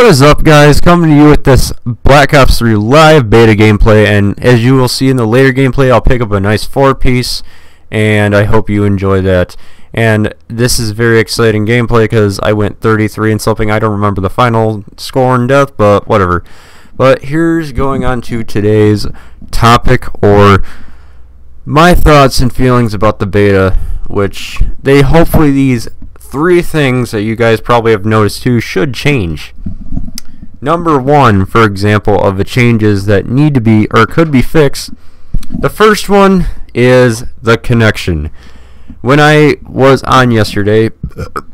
What is up, guys? Coming to you with this Black Ops 3 live beta gameplay, and as you will see in the later gameplay, I'll pick up a nice 4-piece, and I hope you enjoy that. And this is very exciting gameplay because I went 33 and something. I don't remember the final score in depth, but whatever. But here's going on to today's topic, or my thoughts and feelings about the beta, which hopefully these 3 things that you guys probably have noticed too should change. Number 1, for example, of the changes that need to be or could be fixed. The first one is the connection. When I was on yesterday,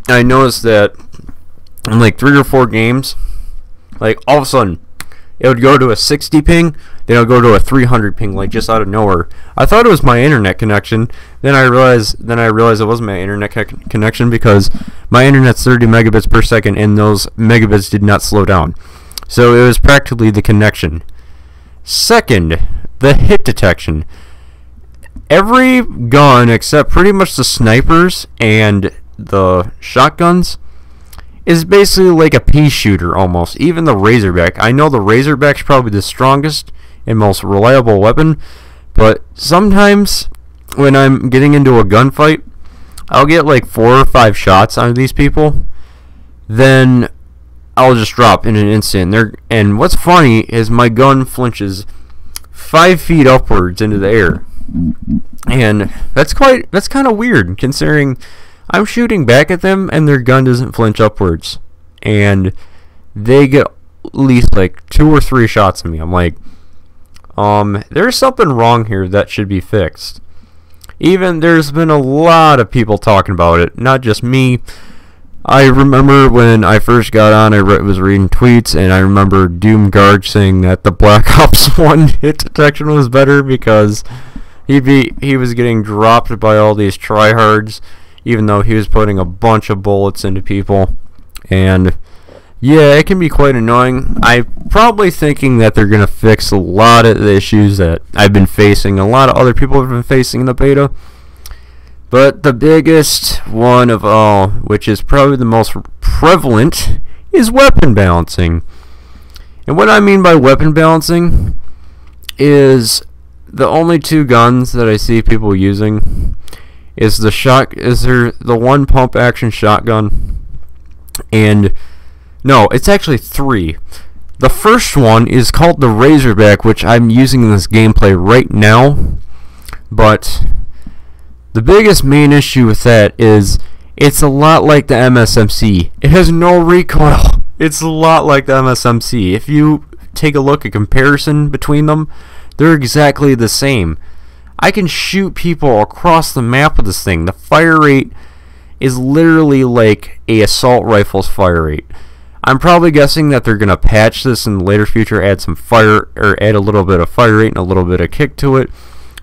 I noticed that in like 3 or 4 games, like all of a sudden, it would go to a 60 ping, then it would go to a 300 ping, like just out of nowhere. I thought it was my internet connection. Then I realized it wasn't my internet connection because my internet's 30 megabits per second, and those megabits did not slow down. So it was practically the connection. Second, the hit detection. Every gun except pretty much the snipers and the shotguns is basically like a pea shooter almost. Even the Razorback. I know the Razorback's probably the strongest and most reliable weapon, but sometimes when I'm getting into a gunfight, I'll get like 4 or 5 shots out of these people, then I'll just drop in an instant. And what's funny is my gun flinches 5 feet upwards into the air, and that's kind of weird considering I'm shooting back at them and their gun doesn't flinch upwards, and they get at least like 2 or 3 shots at me. I'm like, there's something wrong here that should be fixed. Even there's been a lot of people talking about it, not just me. I remember when I first got on, I was reading tweets, and I remember Doomguard saying that the Black Ops 1 hit detection was better because he was getting dropped by all these tryhards, even though he was putting a bunch of bullets into people. And yeah, it can be quite annoying. I'm probably thinking that they're going to fix a lot of the issues that I've been facing, a lot of other people have been facing in the beta. But the biggest one of all, which is probably the most prevalent, is weapon balancing. And what I mean by weapon balancing is the only 2 guns that I see people using is the one pump action shotgun, and no, it's actually 3. The first one is called the Razorback, which I'm using in this gameplay right now, but the biggest main issue with that is it's a lot like the MSMC. It has no recoil. It's a lot like the MSMC. If you take a look at comparison between them, they're exactly the same. I can shoot people across the map with this thing. The fire rate is literally like a assault rifle's fire rate. I'm probably guessing that they're going to patch this in the later future, add a little bit of fire rate and a little bit of kick to it.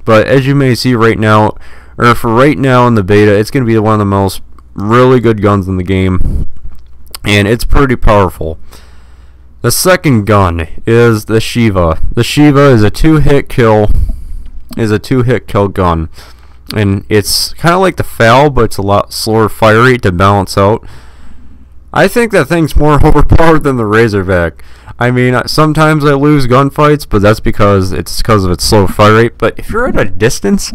But as you may see right now, or for right now in the beta, it's going to be one of the most really good guns in the game, and it's pretty powerful. The second gun is the Shiva. The Shiva is a 2-hit kill. Gun, and it's kind of like the FAL, but it's a lot slower fire rate to balance out. I think that thing's more overpowered than the Razorback. I mean, sometimes I lose gunfights, but that's because of its slow fire rate. But if you're at a distance,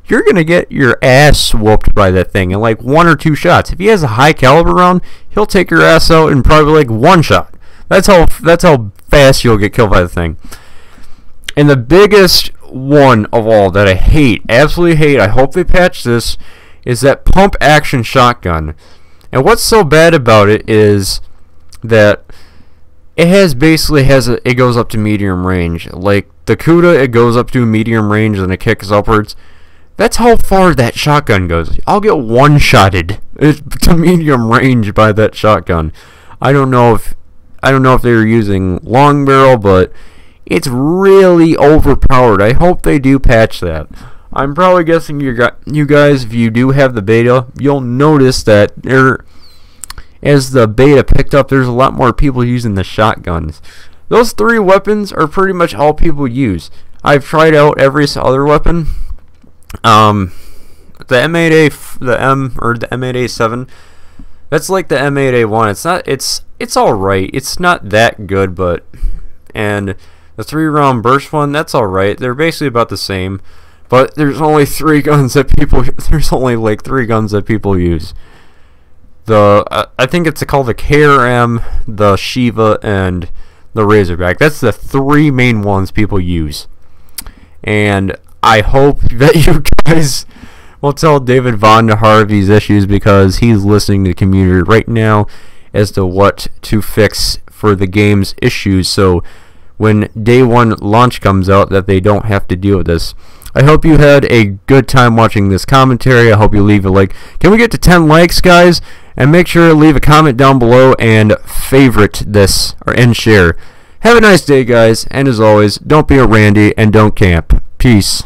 you're going to get your ass whooped by that thing in like 1 or 2 shots. If he has a high caliber round, he'll take your ass out in probably like 1 shot. That's how fast you'll get killed by the thing. And the biggest one of all that I hate, absolutely hate, I hope they patch this, is that pump action shotgun. And what's so bad about it is that it goes up to medium range. Like the Kuda, it goes up to medium range and it kicks upwards. That's how far that shotgun goes. I'll get one-shotted to medium range by that shotgun. I don't know if they were using long barrel, but it's really overpowered. I hope they do patch that. I'm probably guessing you guys, if you do have the beta, you'll notice that as the beta picked up, there's a lot more people using the shotguns. Those 3 weapons are pretty much all people use. I've tried out every other weapon. The M8A7, That's like the M8A1. It's not. It's all right. It's not that good, but and the 3-round burst one, that's all right. They're basically about the same, but there's only 3 guns that people. There's only like 3 guns that people use. I think it's called the KRM, the Shiva, and the Razorback. That's the 3 main ones people use. And I hope that you guys will tell David Von Har these issues, because he's listening to the community right now as to what to fix for the game's issues, so when day 1 launch comes out that they don't have to deal with this. I hope you had a good time watching this commentary. I hope you leave a like. Can we get to 10 likes, guys? And make sure to leave a comment down below and favorite this and share. Have a nice day, guys, and as always, don't be a Randy and don't camp. Peace.